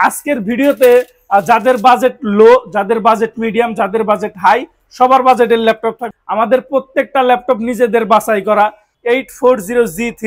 আজকের ভিডিওতে যাদের বাজেট লো, যাদের বাজেট মিডিয়াম, যাদের বাজেট হাই, সবার বাজেটের ল্যাপটপ থাকবে। আমাদের প্রত্যেকটা ল্যাপটপ নিজেদের বাছাই করা 840G3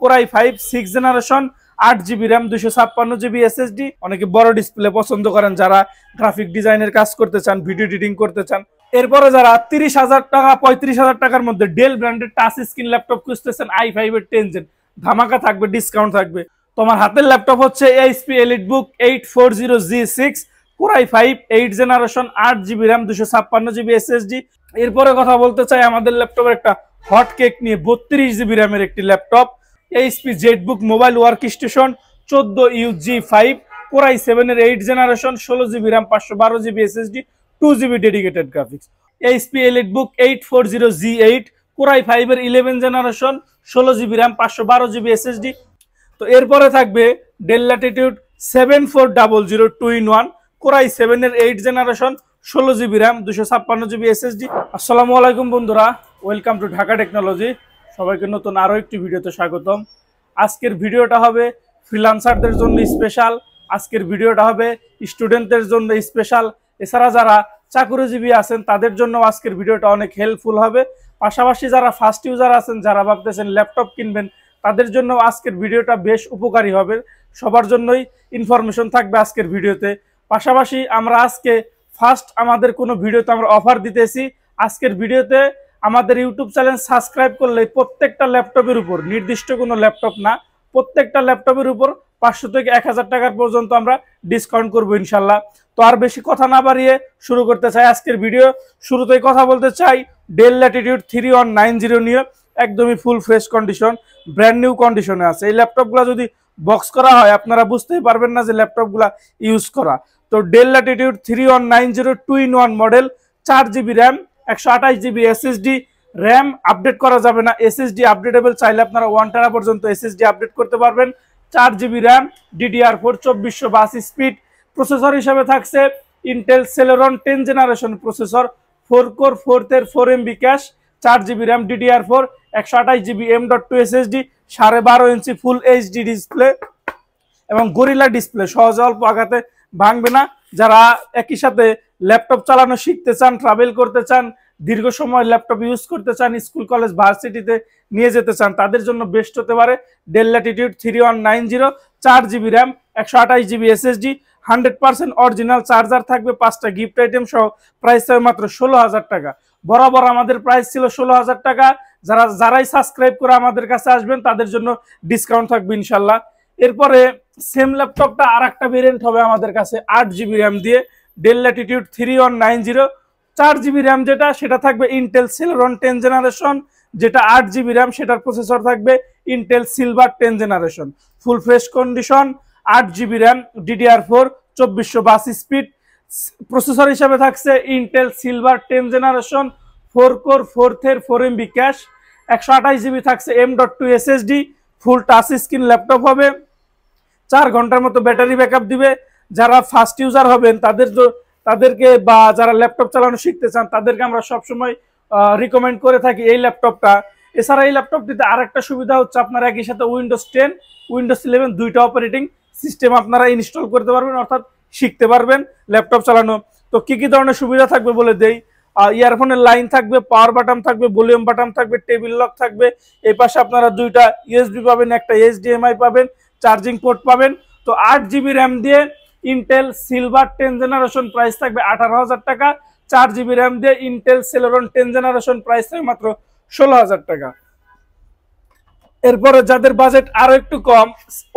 Core i5 6th generation, 8GB RAM, 256GB SSD। অনেকে বড় ডিসপ্লে পছন্দ করেন, যারা গ্রাফিক ডিজাইনের কাজ করতে চান, ভিডিও এডিটিং করতে চান। এরপরে যারা 30,000 টাকা 35,000 টাকার মধ্যে ডেল ব্র্যান্ডের টাচ স্ক্রিন ল্যাপটপ খুঁজতেছেন, i5 এর 10 জেন, ধামাকা থাকবে, ডিসকাউন্ট থাকবে। তোমার হাতের ল্যাপটপ হচ্ছে HP EliteBook 840G6 Core i5 8th generation, 8GB RAM, 256GB SSD। এরপরে কথা বলতে চাই আমাদের ল্যাপটপের একটা হট কেক নিয়ে, 32GB RAM এর একটি laptop, HP ZBook mobile work station 14UG5 Core i7 এর 8th generation, 16GB RAM, 512GB SSD, 2GB dedicated graphics. HP EliteBook 840G8 Core i5 এর 11th generation, 16GB RAM, 512GB SSD। তো এরপরে থাকবে del Latitude 7400 2-in-1 Core i7 এর 8th generation, 16GB RAM, 256GB SSD। আসসালামু আলাইকুম বন্ধুরা, welcome to Dhaka technology. সবাইকে নতুন আরো একটি ভিডিওতে স্বাগতম। আজকের ভিডিওটা হবে ফ্রিল্যান্সারদের জন্য স্পেশাল, আজকের ভিডিওটা হবে স্টুডেন্টদের জন্য স্পেশাল, এছাড়া যারা চাকুরিজীবী আছেন তাদের জন্য আজকের ভিডিওটা অনেক হেল্পফুল হবে। পাশাপাশি যারা ফার্স্ট ইউজার আছেন, যারা ভাবতেছেন ল্যাপটপ কিনবেন, তাদের জন্য আজকের ভিডিওটা বেশ উপকারী হবে। সবার জন্যই ইনফরমেশন থাকবে আজকের ভিডিওতে। পাশাপাশি আমরা আজকে ফার্স্ট আমাদের কোনো ভিডিওতে আমরা অফার দিতেছি। আজকের ভিডিওতে আমাদের ইউটিউব চ্যানেল সাবস্ক্রাইব করলে প্রত্যেকটা ল্যাপটপের উপর, নির্দিষ্ট কোনো ল্যাপটপ না, প্রত্যেকটা ল্যাপটপের উপর 500 থেকে 1000 টাকার পর্যন্ত আমরা ডিসকাউন্ট করবো ইনশাল্লাহ। তো আর বেশি কথা না বাড়িয়ে শুরু করতে চাই আজকের ভিডিও। শুরুতেই কথা বলতে চাই ডেল ল্যাটিটিউড 3190 নিয়ে। একদমই full fresh condition, brand new কন্ডিশনে আছে। এই ল্যাপটপগুলো যদি বক্স করা হয় আপনারা বুঝতেই পারবেন না যে ল্যাপটপগুলো ইউজ করা। তো del Latitude 3190 2-in-1 model, 4GB RAM, 128GB SSD। RAM update করা যাবে না, SSD আপডেটেবল, চাইলে আপনারা 1TB পর্যন্ত SSD আপডেট করতে পারবেন। 4GB RAM, DDR4 2420 speed. Processor হিসেবে থাকছে Intel Celeron 10th generation processor, 4 core 4th এর 4MB cash, 4GB RAM, DDR4, 128GB M.2 SSD, 12.5 ইঞ্চি ফুল HD ডিসপ্লে এবং গরিলা ডিসপ্লে, সহজে অল্প আঘাতে ভাঙবে না। যারা একই সাথে ল্যাপটপ চালানো শিখতে চান, ট্রাভেল করতে চান, দীর্ঘ সময় ল্যাপটপ ইউজ করতে চান, স্কুল কলেজ ভার্সিটিতে নিয়ে যেতে চান, তাদের জন্য বেস্ট হতে পারে del Latitude 3190। 4GB RAM, 128GB SSD, 100% original charger থাকবে, 5টা গিফট আইটেম সহ। প্রাইস থাকবে মাত্র 16,000 টাকা। বরাবর আমাদের প্রাইস ছিল 16,000 টাকা। যারাই সাবস্ক্রাইব করে আমাদের কাছে আসবেন তাদের জন্য ডিসকাউন্ট থাকবে ইনশাল্লাহ। এরপরে সেম ল্যাপটপটা আর একটা ভেরিয়েন্ট হবে আমাদের কাছে 8GB RAM দিয়ে, ডেল ল্যাটিটিউড 3190। 4GB RAM যেটা, সেটা থাকবে ইন্টেল Celeron 10th জেনারেশন, যেটা 8GB RAM সেটার প্রসেসর থাকবে Intel Silver 10th generation, full fresh condition, 8GB RAM, DDR4 2420 speed. Processor হিসাবে থাকছে Intel Silver 10th generation, 4 core 4th এর 4MB ক্যাশ, 128GB থাকছে M.2 SSD। ফুল টাচ স্ক্রিন ল্যাপটপ হবে, 4 ঘন্টার মতো ব্যাটারি ব্যাকআপ দিবে। যারা ফার্স্ট ইউজার হবেন তাদেরকে বা যারা ল্যাপটপ চালানো শিখতে চান তাদেরকে আমরা সবসময় রিকমেন্ড করে থাকি এই ল্যাপটপটা। এছাড়া এই ল্যাপটপটিতে আর একটা সুবিধা হচ্ছে আপনারা একই সাথে উইন্ডোজ 10, উইন্ডোজ 11 দুইটা অপারেটিং সিস্টেম আপনারা ইনস্টল করতে পারবেন, অর্থাৎ শিখতে পারবেন ল্যাপটপ চালানো। তো কি কি ধরনের সুবিধা থাকবে বলে দেই। ইয়ারফোনের লাইন থাকবে, পাওয়ার বাটন থাকবে, ভলিউম বাটন থাকবে, টেবিল লক থাকবে। এই পাশে আপনারা দুইটা USB পাবেন, একটা HDMI পাবেন, চার্জিং পোর্ট পাবেন। তো 8GB RAM দিয়ে Intel Silver 10th generation, price থাকবে 18,000 টাকা। 4GB RAM দিয়ে Intel Celeron 10th generation, price থাকবে মাত্র 16,000 টাকা। এরপরে যাদের বাজেট আরো একটু কম,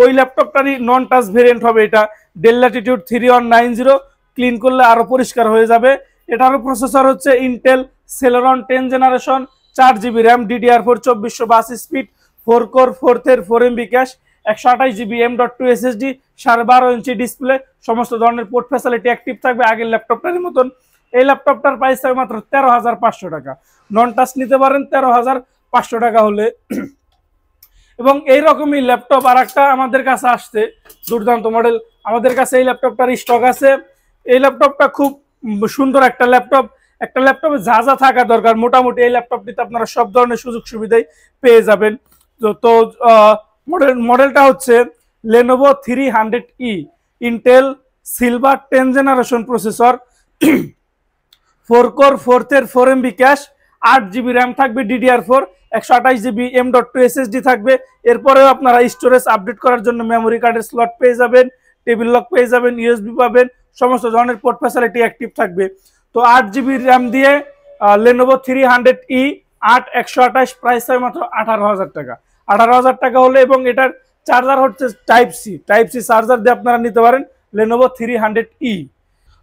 ওই ল্যাপটপটারই নন টাচ ভেরিয়েন্ট হবে এটা, ডেল ল্যাটিটিউড 3190। ক্লিন করলে আরো পরিষ্কার হয়ে যাবে। এটারও প্রসেসর হচ্ছে Intel Celeron 10th generation, 4GB RAM, DDR4 2420 speed, 4 core 4th এর 4MB cash, 128GB M.2 SSD, 12.5 inch display, সমস্ত ধরনের পোর্ট ফ্যাসিলিটি অ্যাক্টিভ থাকবে আগের ল্যাপটপটার মতন। এই ল্যাপটপটার প্রাইস থাকবে মাত্র 13,500 টাকা। নন টাচ নিতে পারেন 13,500 টাকা হলে। এবং এইরকমই ল্যাপটপ আর একটা আমাদের কাছে আসছে, দুর্দান্ত মডেল। আমাদের কাছে এই ল্যাপটপটার স্টক আছে। এই ল্যাপটপটা খুব সুন্দর একটা ল্যাপটপ। একটা ল্যাপটপে যা যা থাকা দরকার মোটামুটি এই ল্যাপটপটিতে আপনারা সব ধরনের সুযোগ সুবিধাই পেয়ে যাবেন। তো মডেলটা হচ্ছে Lenovo 300E। Intel silver 10 generation processor, 4 core 4 MB cash, 8 GB RAM থাকবে DDR4, 128 GB M.2 SSD থাকবে। এরপরেও আপনারা স্টোরেজ আপডেট করার জন্য মেমোরি কার্ডের স্লট পেয়ে যাবেন, টেবিল লক পেয়ে যাবেন, USB পাবেন, সমস্ত ধরনের পোর্ট ফ্যাসিলিটি অ্যাক্টিভ থাকবে। তো 8 GB র্যাম দিয়ে Lenovo 300E 128 প্রাইস হয় মাত্র 18,000 টাকা। 18,000 টাকা হলে, এবং এটার চার্জার হচ্ছে টাইপ সি চার্জার দিয়ে আপনারা নিতে পারেন Lenovo 300E।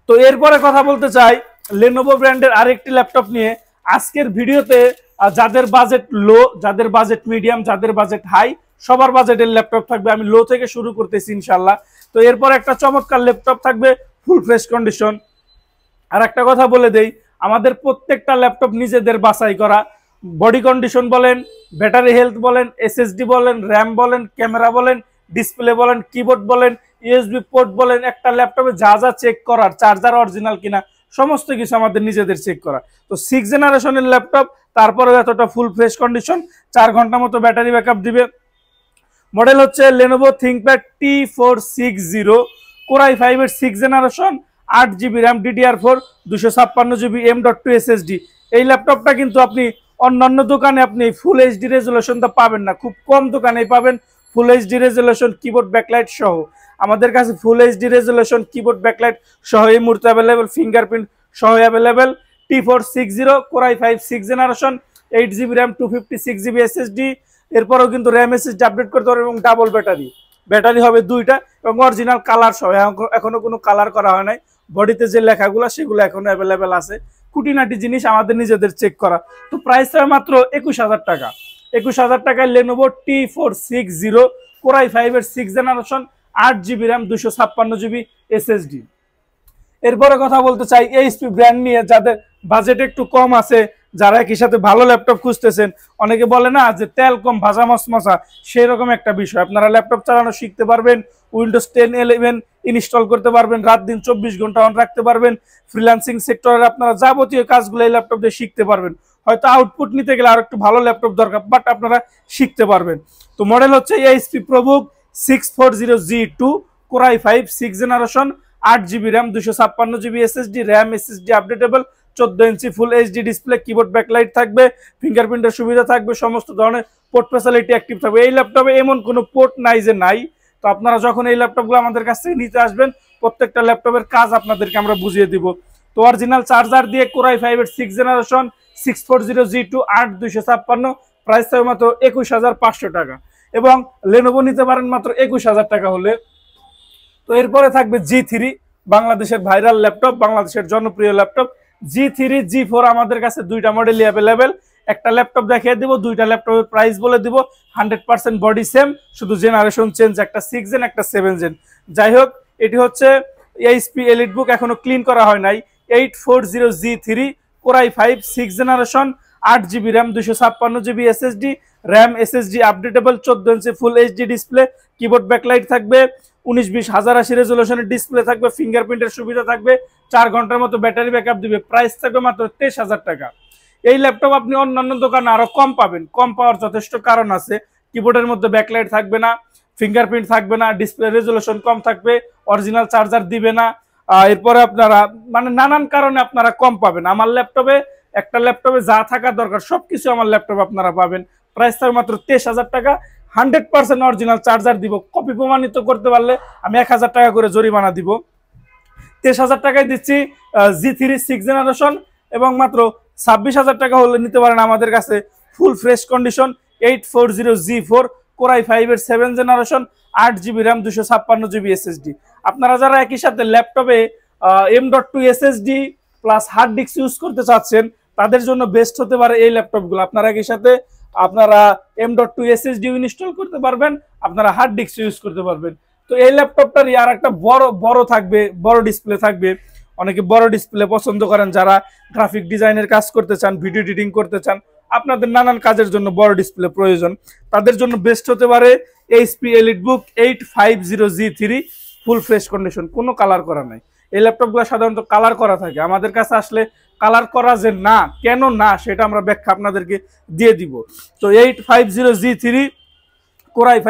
তো এরপরে কথা বলতে চাই Lenovo ব্র্যান্ডের আরেকটি ল্যাপটপ নিয়ে। আজকের ভিডিওতে যাদের বাজেট লো, যাদের বাজেট মিডিয়াম, যাদের বাজেট হাই, সবার বাজেটের ল্যাপটপ থাকবে। আমি লো থেকে শুরু করতেছি ইনশাল্লাহ। তো এরপর একটা চমৎকার ল্যাপটপ থাকবে ফুল ফ্রেশ কন্ডিশন। আর একটা কথা বলে দেই, আমাদের প্রত্যেকটা ল্যাপটপ নিজেদের বাছাই করা। বডি কন্ডিশন বলেন, ব্যাটারি হেলথ বলেন, SSD বলেন, র্যাম বলেন, ক্যামেরা বলেন, ডিসপ্লে বলেন, কিবোর্ড বলেন, USB পোর্ট বলেন, একটা ল্যাপটপে যা যা চেক করার, চার্জার অরিজিনাল কিনা, সমস্ত কিছু আমাদের নিজেদের চেক করা। তো 6 জেনারেশনের ল্যাপটপ, তারপরে এতটা ফুল ফ্রেশ কন্ডিশন, 4 ঘন্টা মতো ব্যাটারি ব্যাকআপ দিবে। মডেল হচ্ছে Lenovo ThinkPad T460, Core i5 এর 6 generation, 8 GB RAM, DDR4, 256 GB M.2 SSD। এই ল্যাপটপটা কিন্তু আপনি অন্যান্য দোকানে আপনি ফুল HD রেজুলেশনটা পাবেন না, খুব কম দোকানেই পাবেন ফুল HD রেজুলেশন কিবোর্ড ব্যাকলাইট সহ। আমাদের কাছে ফুল HD রেজুলেশন কিবোর্ড ব্যাকলাইট সহ এই মুহূর্তে অ্যাভেলেবেল, ফিঙ্গারপ্রিন্ট সহ available. T460 Core i5 6 generation, 8 GB RAM, 256 GB SSD। এরপরেও কিন্তু র্যাম SSD আপডেট করতে পারবে, এবং ডাবল ব্যাটারি হবে দুইটা, এবং অরিজিনাল কালার সহ। এখনো কোনো কালার করা হয় নাই। বডিতে যে লেখাগুলো সেগুলো এখনো অ্যাভেলেবেল আছে। খুঁটিনাটি জিনিস আমাদের নিজেদের চেক করা। তো প্রাইস হয় মাত্র 21,000 টাকা। 21,000 টাকায় Lenovo T460 Core i5 এর 6 generation, 8 GB RAM, 256 GB SSD। এরপরে কথা বলতে চাই HP ব্র্যান্ড নিয়ে, যাদের বাজেট একটু কম আছে, যারা একই সাথে ভালো ল্যাপটপ খুঁজতেছেন। অনেকে বলে না যে তেল কম ভাজা মশমশা, সেই রকম একটা বিষয়। আপনারা ল্যাপটপ চালানো শিখতে পারবেন, Windows 10 11 ইনস্টল করতে পারবেন, রাত দিন 24 ঘন্টা অন রাখতে পারবেন। ফ্রিল্যান্সিং সেক্টরের আপনারা যাবতীয় কাজগুলো এই ল্যাপটপ দিয়ে শিখতে পারবেন। হয়তো আউটপুট নিতে গেলে আর একটু ভালো ল্যাপটপ দরকার, বাট আপনারা শিখতে পারবেন। তো মডেল হচ্ছে HP ProBook 640G2, Core i5 6 generation, 8 GB RAM, 256 GB SSD, RAM SSD updatable, 14 ইঞ্চি ফুল HD ডিসপ্লে, কিবোর্ড ব্যাকলাইট থাকবে, ফিঙ্গারপ্রিন্টের সুবিধা থাকবে, সমস্ত ধরনের পোর্ট ফ্যাসিলিটি অ্যাক্টিভ থাকবে। এই ল্যাপটপে এমন কোনো পোর্ট নাই যে নাই। তো আপনারা যখন এই ল্যাপটপগুলো আমাদের কাছ থেকে নিতে আসবেন, প্রত্যেকটা ল্যাপটপের কাজ আপনাদেরকে আমরা বুঝিয়ে দিব। তো অরিজিনাল চার্জার দিয়ে Core i5 এর 6 জেনারেশন 640G2 8256, প্রাইস থাকবে মাত্র 21,500 টাকা, এবং Lenovo নিতে পারেন মাত্র 21,000 টাকা হলে। তো এরপরে থাকবে G3, বাংলাদেশের ভাইরাল ল্যাপটপ, বাংলাদেশের জনপ্রিয় ল্যাপটপ G3 G4। আমাদের কাছে দুইটা মডেলই অ্যাভেলেবেল। একটা ল্যাপটপ দেখিয়ে দিব, দুইটা ল্যাপটপের প্রাইস বলে দিব। 100% বডি সেম, শুধু জেনারেশন চেঞ্জ, একটা 6 জেন, একটা 7 জেন। যাই হোক, এটি হচ্ছে HP EliteBook, এখনো ক্লিন করা হয় নাই। 840G3 Core i5 6 generation, 8 GB RAM, 256 GB SSD, RAM SSD updatable, 14 ইঞ্চি ফুল HD ডিসপ্লে, কিবোর্ড ব্যাকলাইট থাকবে, 1920x1080 রেজুলেশনের ডিসপ্লে থাকবে, ফিঙ্গারপ্রিন্টের সুবিধা থাকবে, 4 ঘন্টার মতো ব্যাটারি ব্যাকআপ দিবে। প্রাইস থাকবে মাত্র 23,000 টাকা। এই ল্যাপটপ আপনি অন্যান্য দোকানে আরো কম পাবেন। কম পাওয়ার যথেষ্ট কারণ আছে। কিবোর্ডের মধ্যে ব্যাকলাইট থাকবে না, ফিঙ্গারপ্রিন্ট থাকবে না, ডিসপ্লে রেজুলেশন কম থাকবে, অরিজিনাল চার্জার দিবে না। এরপরে আপনারা মানে নানান কারণে আপনারা কম পাবেন। আমার ল্যাপটপে, একটা ল্যাপটপে যা থাকা দরকার সবকিছু আমার ল্যাপটপে আপনারা পাবেন। প্রাইস থাকবে মাত্র 23,000 টাকা। 100% অরিজিনাল চার্জার দিব। কপি প্রমাণিত করতে পারলে আমি 1,000 টাকা করে জরিমানা দিব। 23,000 টাকায় দিচ্ছি G3 6 জেনারেশন, এবং মাত্র 26,000 টাকা হলে নিতে পারেন আমাদের কাছে full fresh condition 840G4 Core i5 এর 7 generation, 8 GB RAM, 256 GB SSD। আপনারা যারা একই সাথে ল্যাপটপে M.2 SSD plus hard disk use করতে চাচ্ছেন, তাদের জন্য বেস্ট হতে পারে এই ল্যাপটপগুলো। আপনারা একই সাথে আপনারা M.2 SSD ইনস্টল করতে পারবেন, আপনারা হার্ড ডিস্ক ইউজ করতে পারবেন। তো এই ল্যাপটপটার আর একটা বড় থাকবে, বড় ডিসপ্লে থাকবে। অনেকে বড় ডিসপ্লে পছন্দ করেন, যারা গ্রাফিক ডিজাইনের কাজ করতে চান, ভিডিও এডিটিং করতে চান, আপনাদের নানান কাজের জন্য বড় ডিসপ্লে প্রয়োজন, তাদের জন্য বেস্ট হতে পারে HP EliteBook 850G3 full fresh condition, কোনো কালার করা নাই। এই ল্যাপটপগুলো সাধারণত কালার করা থাকে। আমাদের কাছে আসলে কালার করা যে না, কেন না, সেটা আমরা ব্যাখ্যা আপনাদেরকে দিয়ে দিব। তো 850G3 Core i5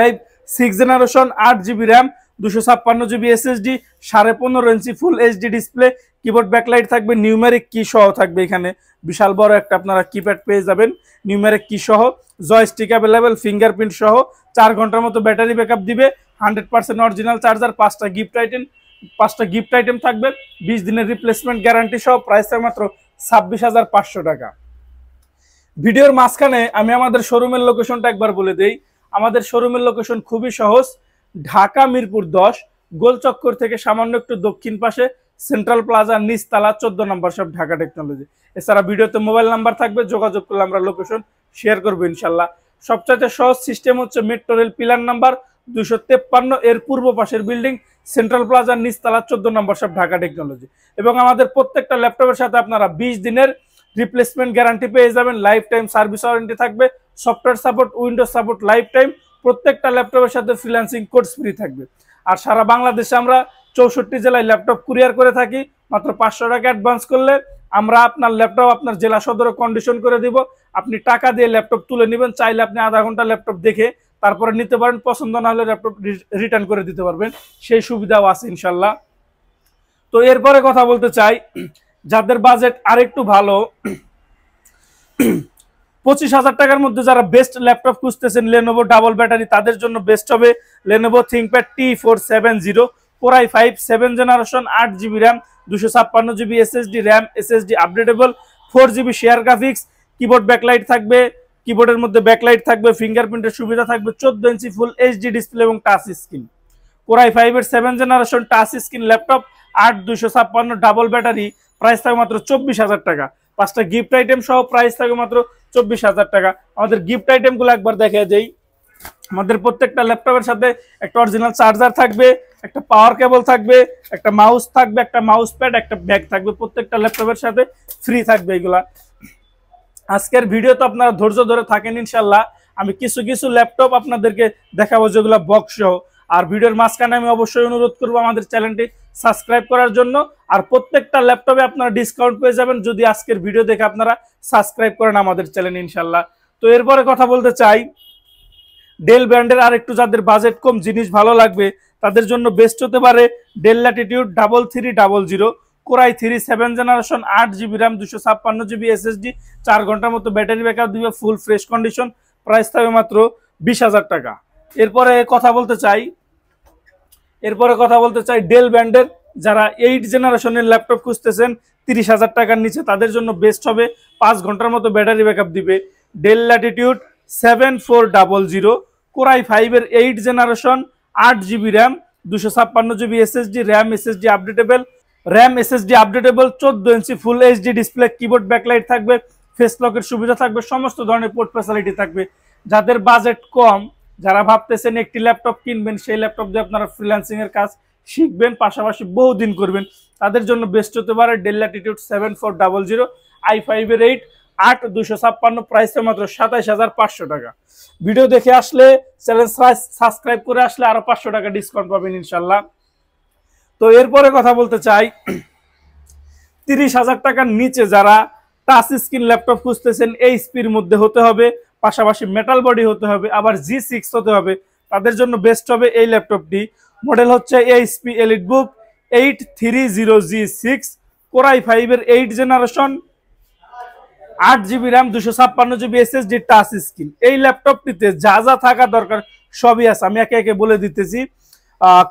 6 generation, 8 GB RAM, 256 GB SSD, 15.5 ইঞ্চি full HD display, keyboard backlight থাকবে, নিউমেরিক কি সহ থাকবে, এখানে বিশাল বড় একটা আপনারা কিপ্যাড পেয়ে যাবেন নিউমেরিক কি সহ, জয়স্টিক অ্যাভেলেবেল, ফিঙ্গারপ্রিন্ট সহ, 4 ঘন্টার মতো ব্যাটারি ব্যাকআপ দিবে, 100% অরিজিনাল চার্জার, 5টা গিফট আইটেম থাকবে, 20 দিনের রিপ্লেসমেন্ট গ্যারান্টি সহ, প্রাইস থাকবে মাত্র 26,500 টাকা। ভিডিওর মাঝখানে আমি আমাদের শোরুমের লোকেশনটা একবার বলে দেই। আমাদের শোরুমের লোকেশন খুবই সহজ, ঢাকা মিরপুর 10 গোলচক্কর থেকে সামান্য একটু দক্ষিণ পাশে সেন্ট্রাল প্লাজা নিচতলা 14 নম্বর শপ, ঢাকা টেকনোলজি। এছাড়া ভিডিওতে মোবাইল নাম্বার থাকবে, যোগাযোগ করলে আমরা লোকেশন শেয়ার করবো ইনশাল্লাহ। সবচাইতে সহজ সিস্টেম হচ্ছে মেট্রো রেল পিলার নাম্বার 253 এর পূর্ব পাশের বিল্ডিং, সেন্ট্রাল প্লাজা নিচতলা 14 নম্বর শপ, ঢাকা টেকনোলজি। এবং আমাদের প্রত্যেকটা ল্যাপটপের সাথে আপনারা 20 দিনের রিপ্লেসমেন্ট গ্যারান্টি পেয়ে যাবেন, লাইফ টাইম সার্ভিস ওয়ারেন্টি থাকবে, software support, Windows support life time, প্রত্যেকটা ল্যাপটপের সাথে ফ্রিল্যান্সিং কোর্স ফ্রি থাকবে। আর সারা বাংলাদেশে আমরা 64 জেলায় ল্যাপটপ কুরিয়ার করে থাকি। মাত্র 500 টাকা অ্যাডভান্স করলে আমরা আপনার ল্যাপটপ আপনার জেলা সদরে কন্ডিশন করে দিব। আপনি টাকা দিয়ে ল্যাপটপ তুলে নেবেন, চাইলে আপনি আধা ঘন্টা ল্যাপটপ দেখে তারপরে নিতে পারেন, পছন্দ না হলে ল্যাপটপ রিটার্ন করে দিতে পারবেন, সেই সুবিধাও আছে ইনশাল্লাহ। তো এরপরে কথা বলতে চাই, যাদের বাজেট আরেকটু ভালো, 25,000 টাকার মধ্যে যারা বেস্ট ল্যাপটপ খুঁজতেছেন লেনোভো ডাবল ব্যাটারি, তাদের জন্য বেস্ট হবে Lenovo ThinkPad T470 Core i5 7 generation, 8GB RAM, 256GB SSD, RAM SSD updatable, 4GB share graphics, keyboard backlight থাকবে, কিবোর্ডের মধ্যে ব্যাকলাইট থাকবে, ফিঙ্গারপ্রিন্টের সুবিধা থাকবে, 14 ইঞ্চি ফুল এইচডি ডিসপ্লে এবং টাচ স্ক্রিন। Core i5 এর 7 generation touch screen laptop, 8256 double battery, price থাকবে মাত্র 24,000 টাকা। 5টা গিফট আইটেম সহ প্রাইস থাকবে মাত্র 24,000 টাকা। আমাদের গিফট আইটেমগুলো একবার দেখে দেই। আমাদের প্রত্যেকটা ল্যাপটপের সাথে একটা অরিজিনাল চার্জার থাকবে, একটা পাওয়ার কেবল থাকবে, একটা মাউস থাকবে, একটা মাউস প্যাড, একটা ব্যাগ থাকবে, প্রত্যেকটা ল্যাপটপের সাথে ফ্রি থাকবে এগুলা। আজকের ভিডিও তো আপনারা ধৈর্য ধরে থাকেন ইনশাল্লাহ, আমি কিছু কিছু ল্যাপটপ আপনাদেরকে দেখাবো যেগুলো বক্স সহ। আর ভিডিওর মাঝখানে আমি অবশ্যই অনুরোধ করবো আমাদের চ্যানেলটি সাবস্ক্রাইব করার জন্য। আর প্রত্যেকটা ল্যাপটপে আপনারা ডিসকাউন্ট পেয়ে যাবেন যদি আজকের ভিডিও দেখে আপনারা সাবস্ক্রাইব করেন আমাদের চ্যানেল ইনশাল্লাহ। তো এরপরে কথা বলতে চাই, ডেল ব্র্যান্ডের আর একটু যাদের বাজেট কম, জিনিস ভালো লাগবে, তাদের জন্য বেস্ট হতে পারে del Latitude 3300 Core i3 7 generation, 8GB RAM, 256GB SSD, 4 ঘন্টার মতো ব্যাটারি ব্যাকআপ দিবে, ফুল ফ্রেশ কন্ডিশন, প্রাইস থাকবে মাত্র 20,000 টাকা। এরপরে কথা বলতে চাই ডেল ব্র্যান্ডের যারা 8 জেনারেশনের ল্যাপটপ খুঁজতেছেন 30,000 টাকার নিচে, তাদের জন্য বেস্ট হবে, 5 ঘন্টার মতো ব্যাটারি ব্যাকআপ দিবে, ডেল ল্যাটিটিউড 7400 Core i5 এর 8 generation, 8GB RAM, 256GB SSD, RAM SSD updatable, 14 ইঞ্চি full HD display, keyboard backlight থাকবে, ফেস লকের সুবিধা থাকবে, সমস্ত ধরনের পোর্ট ফ্যাসিলিটি থাকবে। যাদের বাজেট কম, যারা ভাবতেছেন একটি ল্যাপটপ কিনবেন, সেই ল্যাপটপ দিয়ে আপনারা ফ্রিল্যান্সিং এর কাজ শিখবেন, পাশাপাশি বহুদিন করবেন, তাদের জন্য বেস্ট হতে পারে ডেল ল্যাটিটিউড 7400 i5 এর 8 256, প্রাইস মাত্র 27,500 টাকা। ভিডিও দেখে আসলে, চ্যানেল সাবস্ক্রাইব করে আসলে আরো 500 টাকা ডিসকাউন্ট পাবেন ইনশাল্লাহ। তো এরপরে কথা বলতে চাই, 30,000 টাকার নিচে যারা টাচ স্ক্রিন ল্যাপটপ খুঁজতেছেন, এইচপির মধ্যে হতে হবে, পাশাপাশি মেটাল বডি হতে হবে, আবার G6 হতে হবে, তাদের জন্য বেস্ট হবে এই ল্যাপটপটি। মডেল হচ্ছে HP EliteBook 830G6, Core i5 এর 8 generation, 8GB RAM, 256GB SSD, touch screen. এই ল্যাপটপটিতে যা যা থাকা দরকার সবই আছে, আমি একে একে বলে দিতেছি।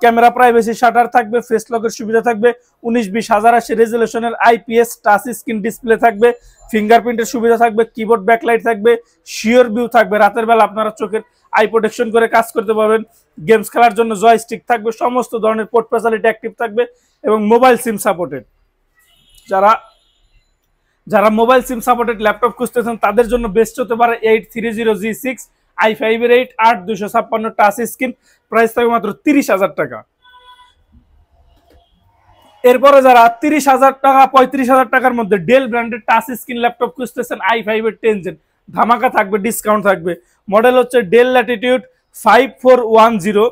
ক্যামেরা প্রাইভেসি শাটার থাকবে, ফেস লকের সুবিধা থাকবে, 1920x1080 রেজুলেশনের আইপিএস টাচ স্ক্রিন ডিসপ্লে থাকবে, ফিঙ্গারপ্রিন্টের সুবিধা থাকবে, কিবোর্ড ব্যাকলাইট থাকবে, শিওর ভিউ থাকবে, রাতের বেলা আপনারা চোখের আই প্রোটেকশন করে কাজ করতে পারবেন, গেমস খেলার জন্য জয়স্টিক থাকবে, সমস্ত ধরনের পোর্ট ফ্যাসিলিটি অ্যাক্টিভ থাকবে এবং মোবাইল সিম সাপোর্টেড। যারা মোবাইল সিম সাপোর্টেড ল্যাপটপ খুঁজতেছেন তাদের জন্য বেস্ট হতে পারে 830G6 i5 এর 8 256 টাচ স্ক্রিন, প্রাইস থাকবে মাত্র 30,000 টাকা। এরপরে যারা 30,000 টাকা 35,000 টাকার মধ্যে ডেল ব্র্যান্ডের টাচ স্ক্রিন ল্যাপটপ খুঁজতেছেন, i5 এর 10 জেন, ধামাকা থাকবে, ডিসকাউন্ট থাকবে। মডেল হচ্ছে Dell Latitude 5410,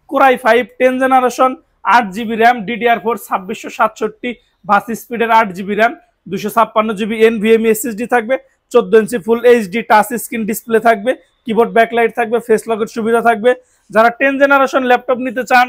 Core i5 10 generation, 8GB RAM, DDR4 2667 bus স্পিডের 8GB RAM, 256GB NVMe SSD থাকবে, 14 ইঞ্চি full HD touch screen display থাকবে, কিবোর্ড ব্যাকলাইট থাকবে, ফেস লকের সুবিধা থাকবে। যারা 10 জেনারেশন ল্যাপটপ নিতে চান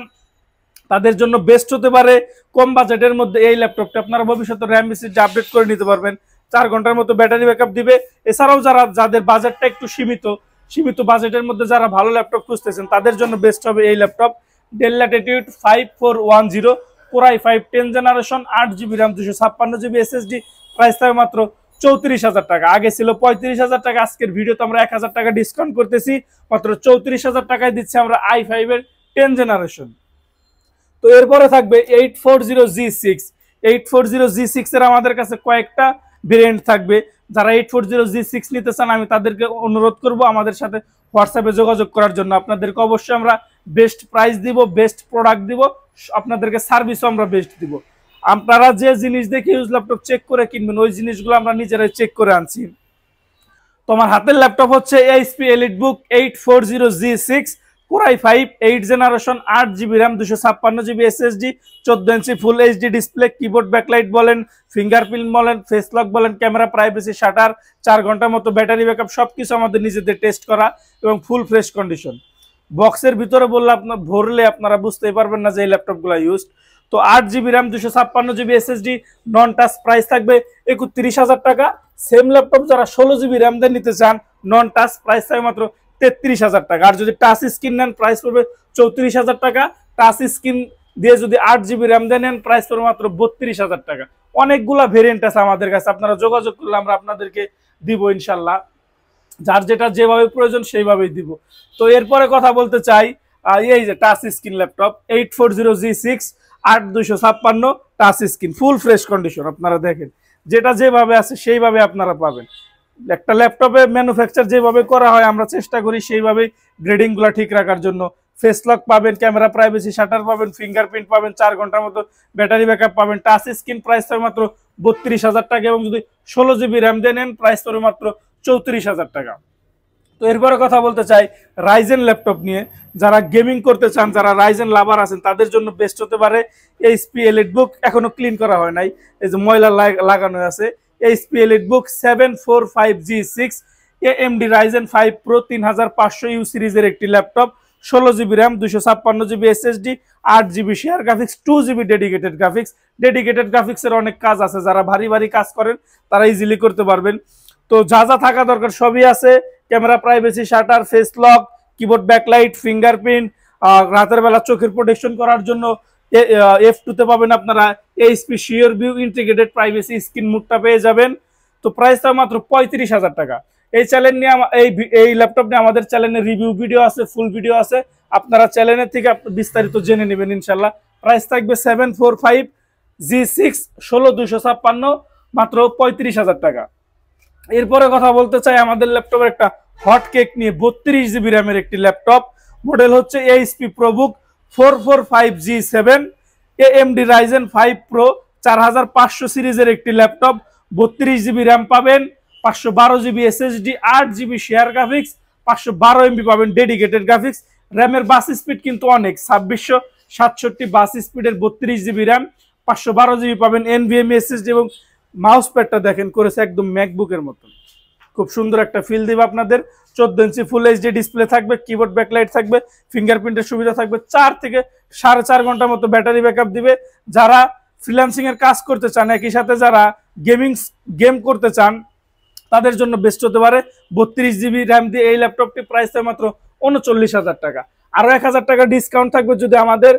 তাদের জন্য বেস্ট হতে পারে। কম বাজেটের মধ্যে এই ল্যাপটপটা আপনারা ভবিষ্যতে র্যাম এসএসডি আপডেট করে নিতে পারবেন। 4 ঘন্টার মতো ব্যাটারি ব্যাকআপ দিবে। এছাড়াও যাদের বাজেটটা একটু সীমিত বাজেটের মধ্যে যারা ভালো ল্যাপটপ খুঁজতেছেন তাদের জন্য বেস্ট হবে এই laptop. Del Latitude 5410 Core i5 10 generation, 8GB RAM, 256GB SSD। Price থাকবে মাত্র 34,000 টাকা। আগে ছিল 35,000 টাকা। আজকের ভিডিওতে আমরা 1,000 টাকা ডিসকাউন্ট করতেছি, মাত্র 34,000 টাকায় দিচ্ছি আমরা i5 এর 10 জেনারেশন। তো এরপরে থাকবে 840G6। 840G6 এর আমাদের কাছে কয়েকটা ভেরিয়েন্ট থাকবে। যারা 840G6 নিতে চান আমি তাদেরকে অনুরোধ করব আমাদের সাথে হোয়াটসঅ্যাপে যোগাযোগ করার জন্য। আপনাদেরকে অবশ্যই আমরা বেস্ট প্রাইস দিব, বেস্ট প্রোডাক্ট দিব, আপনাদেরকে সার্ভিসও আমরা বেস্ট দিব। আপনারা যে জিনিস দেখে ইউজ ল্যাপটপ চেক করে কিনবেন ওই জিনিসগুলো আমরা নিজেরাই চেক করে আনছি। তোমার হাতের ল্যাপটপ হচ্ছে HP EliteBook 840G6 Core i5 8 generation, 8GB RAM, 256GB SSD, 14 ইঞ্চি full HD display, keyboard backlight বলেন, ফিঙ্গারপ্রিন্ট বলেন, ফেস লক বলেন, ক্যামেরা প্রাইভেসি শাটার, 4 ঘন্টার মতো ব্যাটারি ব্যাকআপ, সবকিছু আমাদের নিজেদের টেস্ট করা এবং ফুল ফ্রেশ কন্ডিশন। বক্সের ভিতরে ভরলে আপনারা বুঝতেই পারবেন না যে এই ল্যাপটপগুলো ইউজড। তো 8GB RAM, 256GB SSD, নন টাচ, প্রাইস থাকবে 31,000 টাকা। সেম ল্যাপটপ যারা 16GB RAM দিয়ে নিতে চান নন টাচ, প্রাইস থাকবে মাত্র 33,000 টাকা। আর যদি টাচ স্ক্রিন নেন প্রাইস পড়বে 34,000 টাকা। টাচ স্ক্রিন দিয়ে যদি 8GB RAM দিয়ে নেন প্রাইস পড়বে মাত্র 32,000 টাকা। অনেকগুলা ভেরিয়েন্ট আছে আমাদের কাছে, আপনারা যোগাযোগ করলে আমরা আপনাদেরকে দিব ইনশাল্লাহ। যার যেটা যেভাবে প্রয়োজন সেইভাবেই দিব। তো এরপরে কথা বলতে চাই এই যে touch screen laptop 840G6 8256 touch screen, full fresh condition. আপনারা দেখেন যেটা যেভাবে আছে সেইভাবে আপনারা পাবেন। একটা ল্যাপটপে ম্যানুফ্যাকচার যেভাবে করা হয় আমরা চেষ্টা করি সেইভাবেই গ্রেডিংগুলো ঠিক রাখার জন্য। ফেস লক পাবেন, ক্যামেরা প্রাইভেসি শাটার পাবেন, ফিঙ্গারপ্রিন্ট পাবেন, 4 ঘন্টার মতো ব্যাটারি ব্যাকআপ পাবেন। টাচ স্ক্রিন প্রাইস থাকবে মাত্র 32,000 টাকা এবং যদি 16GB RAM দিয়ে নেন প্রাইস থাকবে মাত্র 34,000 টাকা। তো এরপরে কথা বলতে চাই রাইজেন ল্যাপটপ নিয়ে। যারা গেমিং করতে চান, যারা রাইজেন লাভার আছেন তাদের জন্য বেস্ট হতে পারে এইচপি এলিটবুক। এখনো ক্লিন করা হয় নাই, এই যে ময়লা লাগানো আছে। HP EliteBook 745G6 AMD Ryzen 5 Pro 3500U সিরিজের একটি laptop, 16GB RAM, 256GB SSD, 8GB share graphics, 2GB dedicated graphics. Dedicated গ্রাফিক্সের অনেক কাজ আছে, যারা ভারী ভারী কাজ করেন তারা ইজিলি করতে পারবেন। তো যা যা থাকা দরকার সবই আছে। Camera privacy shutter, face lock, keyboard backlight, fingerprint, রাতের বেলা চোখের প্রোটেকশন করার জন্য F2 তে পাবেন আপনারা HP sure view integrated privacy screen মুডটা পেয়ে যাবেন। তো প্রাইসটা মাত্র 35,000 টাকা। এই চ্যানেল নিয়ে এই ল্যাপটপ নিয়ে আমাদের চ্যানেলে রিভিউ ভিডিও আছে, ফুল ভিডিও আছে, আপনারা চ্যানেলের থেকে বিস্তারিত জেনে নেবেন ইনশাল্লাহ। প্রাইস থাকবে 745G6 16256, মাত্র 35,000 টাকা। এরপরে কথা বলতে চাই আমাদের ল্যাপটপের একটা হট কেক নিয়ে। 32GB র্যামের একটি ল্যাপটপ, মডেল হচ্ছে HP ProBook 445G7 AMD Ryzen 5 Pro 4500 সিরিজের একটি ল্যাপটপ। 32GB র্যাম পাবেন, 512GB SSD, 8GB share graphics, 512 MB পাবেন ডেডিকেটেড গ্রাফিক্স। র্যামের বাস স্পিড কিন্তু অনেক, 2667 বাস স্পিডের 32GB র্যাম, 512GB পাবেন NVMe SSD এবং মাউস প্যাডটা দেখেন করেছে একদম ম্যাকবুকের মতন, খুব সুন্দর একটা ফিল দিবে আপনাদের। 14 ইঞ্চি ফুল এইচডি ডিসপ্লে থাকবে, কিবোর্ড ব্যাকলাইট থাকবে, ফিঙ্গারপ্রিন্টের সুবিধা থাকবে, 4 থেকে 4.5 ঘন্টার মতো ব্যাটারি ব্যাকআপ দিবে। যারা ফ্রিল্যান্সিং এর কাজ করতে চান, একই সাথে যারা গেম করতে চান তাদের জন্য বেস্ট হতে পারে। 32GB র্যাম দিয়ে এই ল্যাপটপটি প্রাইস মাত্র 39,000 টাকা। আরো 1,000 টাকা ডিসকাউন্ট থাকবে যদি আমাদের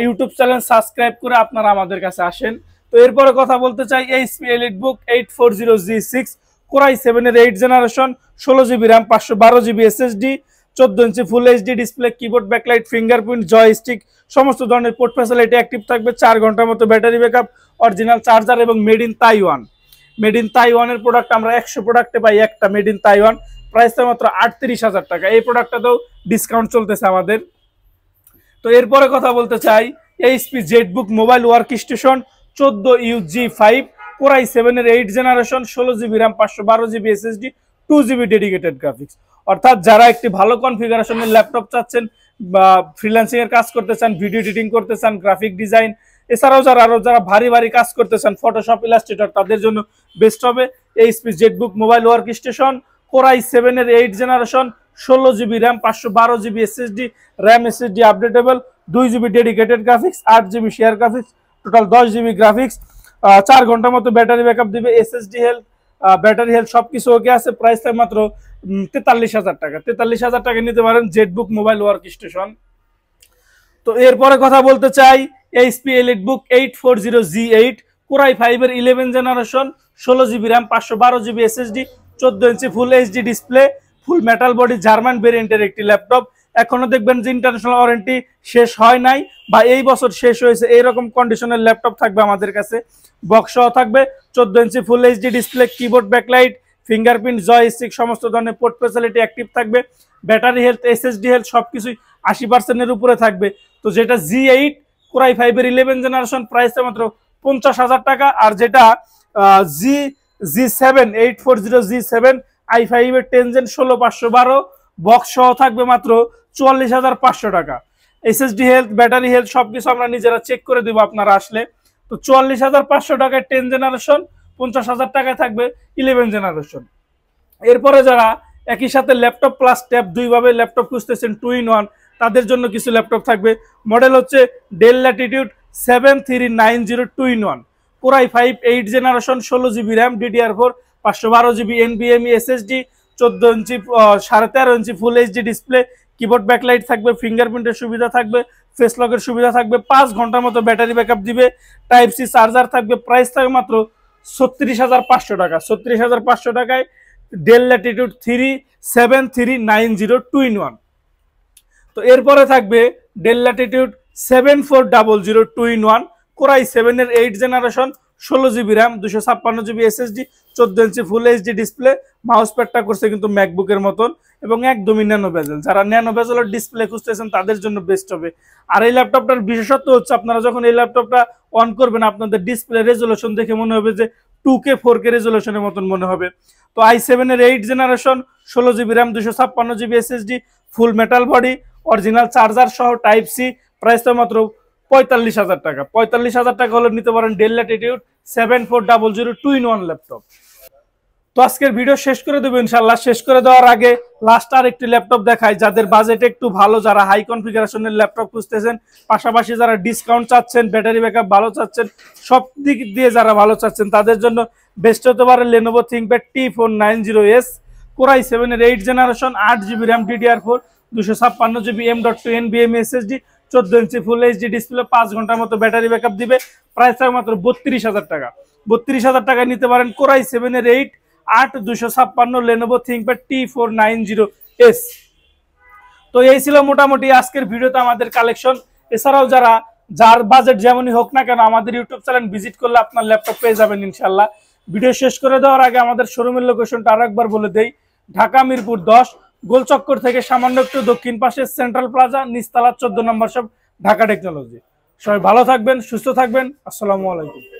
ইউটিউব চ্যানেল সাবস্ক্রাইব করে আপনারা আমাদের কাছে আসেন। তো এরপরে কথা বলতে চাই HP EliteBook 840G6 Core i7 এর 8 generation, 16GB RAM, 512GB SSD, 14 ইঞ্চি full HD display, keyboard backlight, fingerprint, joystick, সমস্ত ধরনের পোর্ট ফ্যাসিলিটি অ্যাক্টিভ থাকবে। 4 ঘন্টার মতো ব্যাটারি ব্যাকআপ, অরিজিনাল চার্জার এবং made in Taiwan. Made in তাইওয়ানের প্রোডাক্ট আমরা 100 প্রোডাক্টে পাই একটা মেড ইন তাইওয়ান। প্রাইসটা মাত্র 38,000 টাকা। এই প্রোডাক্টটাতেও ডিসকাউন্ট চলতেছে আমাদের। তো এরপরে কথা বলতে চাই HP Jetbook mobile work station 14UG5 Core i7 এর 8 generation, 16GB RAM, 512GB SSD, 2GB dedicated graphics. অর্থাৎ যারা একটি ভালো কনফিগারেশনের ল্যাপটপ চাচ্ছেন বা ফ্রিল্যান্সিং এর কাজ করতে চান, ভিডিও এডিটিং করতে চান, গ্রাফিক ডিজাইন, এছাড়াও যারা ভারী ভারী কাজ করতে চান, ফটোশপ, ইলাস্ট্রেটর, তাদের জন্য বেস্ট হবে HP Jetbook mobile work station. Core i7 এর 8 generation, 16GB RAM, 512GB SSD, RAM SSD updatable, 2 GB dedicated graphics, 8 GB share graphics, total 10 GB graphics, 4 ঘন্টার মতো ব্যাটারি ব্যাকআপ দিবে, এসএসডি হেলথ, ব্যাটারি হেলথ সবকিছু ওকে আছে। Price থাকে মাত্র 43,000 টাকা। 43,000 টাকা নিতে পারেন জেটবুক মোবাইল ওয়ার্ক স্টেশন। তো এরপরে কথা বলতে চাই এইচপি এলিটবুক 840G8 কোরাই 5 এর 11 generation, 16 GB RAM, 512 GB SSD, 14 ইঞ্চি full HD display, full metal body, German ভেরিয়েন্টের একটি ল্যাপটপ। এখনো দেখবেন যে ইন্টারন্যাশনাল ওয়ারেন্টি শেষ হয় নাই বা এই বছর শেষ হয়েছে, এইরকম কন্ডিশনের ল্যাপটপ থাকবে আমাদের কাছে। বক্স সহ থাকবে, 14 ইঞ্চি full HD display, keyboard, backlight, fingerprint, joystick, সমস্ত ধরনের পোর্ট ফ্যাসিলিটি অ্যাক্টিভ থাকবে। ব্যাটারি হেলথ, এসএসডি হেলথ সবকিছুই 80% উপরে থাকবে। তো যেটা G8 কোরাই 5 এর 11 জেনারেশন, প্রাইসটা মাত্র 50,000 টাকা। আর যেটা G7 840G7 i5 এর 10 জেন 16512 বক্স সহ থাকবে মাত্র 44,500 টাকা। এসএসডি হেলথ, ব্যাটারি হেলথ সবকিছু আমরা নিজেরা চেক করে দেবো আপনারা আসলে। তো 44,500 টাকায় 10 জেনারেশন, 50,000 টাকায় থাকবে 11 জেনারেশন। এরপরে যারা একই সাথে ল্যাপটপ প্লাস ট্যাব দুইভাবে ল্যাপটপ খুঁজতেছেন 2-in-1, তাদের জন্য কিছু ল্যাপটপ থাকবে। মডেল হচ্ছে Dell Latitude 7390 2-in-1 core i 5 8 generation, 16 GB RAM, DDR4, 512 GB NVMe SSD, 14 ইঞ্চি 13.5 ইঞ্চি full HD display, keyboard, backlight থাকবে, ফিঙ্গারপ্রিন্টের সুবিধা থাকবে, ফেস লকের সুবিধা থাকবে, 5 ঘন্টার মতো ব্যাটারি ব্যাকআপ দিবে, টাইপ সি চার্জার থাকবে। প্রাইস থাকবে মাত্র 36,500 টাকা। 36,500 টাকায় ডেল ল্যাটিটিউড 7390 2-in-1। তো এরপরে থাকবে ডেল ল্যাটিটিউড 7400 2-in-1 কোরাই 7 এর 8 generation, 16 GB RAM, 256 GB SSD, 14 ইঞ্চি ফুল এইচডি ডিসপ্লে, মাউস প্যাডটা করছে কিন্তু ম্যাকবুকের মতন এবং একদমই ন্যানো বেজেল। যারা ন্যানো বেজেলের ডিসপ্লে খুঁজতেছেন তাদের জন্য বেস্ট হবে। আর এই ল্যাপটপটার বিশেষত্ব হচ্ছে আপনারা যখন এই ল্যাপটপটা অন করবেন আপনাদের ডিসপ্লে রেজুলেশন দেখে মনে হবে যে 2K 4K রেজুলেশনের মতন মনে হবে। তো i7 এর 8 generation, 16 GB RAM, 256 GB SSD, ফুল মেটাল বডি, অরিজিনাল চার্জার সহ টাইপ সি, প্রাইস তো মাত্র 45,000 টাকা। 45,000 টাকা হলে নিতে পারেন ডেল ল্যাটিটিউড 7400 2-in-1 ল্যাপটপ। তো আজকের ভিডিও শেষ করে দেবো ইনশাল্লাহ। শেষ করে দেওয়ার আগে লাস্ট আর একটি ল্যাপটপ দেখাই যাদের বাজেট একটু ভালো, যারা হাই কনফিগারেশনের ল্যাপটপ খুঁজতেছেন, পাশাপাশি যারা ডিসকাউন্ট চাচ্ছেন, ব্যাটারি ব্যাকআপ ভালো চাচ্ছেন, সব দিক দিয়ে যারা ভালো চাচ্ছেন তাদের জন্য বেস্ট হতে পারে Lenovo ThinkPad T490S কোরাই 7 এর 8 generation, 8 GB RAM, DDR4, 256 GB M.2 NVMe SSD, 14 ইঞ্চি ফুল এইচডি ডিসপ্লে, 5 ঘন্টার মতো ব্যাটারি ব্যাকআপ দিবে। প্রাইস থাকবে মাত্র 32,000 টাকা। 32,000 টাকায় নিতে পারেন কোরাই 7 এর 8 256 Lenovo ThinkPad T490S। তো এই ছিল মোটামুটি আজকের ভিডিওতে আমাদের কালেকশন। এছাড়াও যার বাজেট যেমনই হোক না কেন আমাদের ইউটিউব চ্যানেল ভিজিট করলে আপনার ল্যাপটপ পেয়ে যাবেন ইনশাল্লাহ। ভিডিও শেষ করে দেওয়ার আগে আমাদের শোরুমের লোকেশনটা আরেকবার বলে দেই। ঢাকা মিরপুর 10 গোলচক্কর থেকে সামান্য একটু দক্ষিণ পাশে সেন্ট্রাল প্লাজা, নিচতলা 14 নম্বর শপ, ঢাকা টেকনোলজি। সবাই ভালো থাকবেন, সুস্থ থাকবেন। আসসালামু আলাইকুম।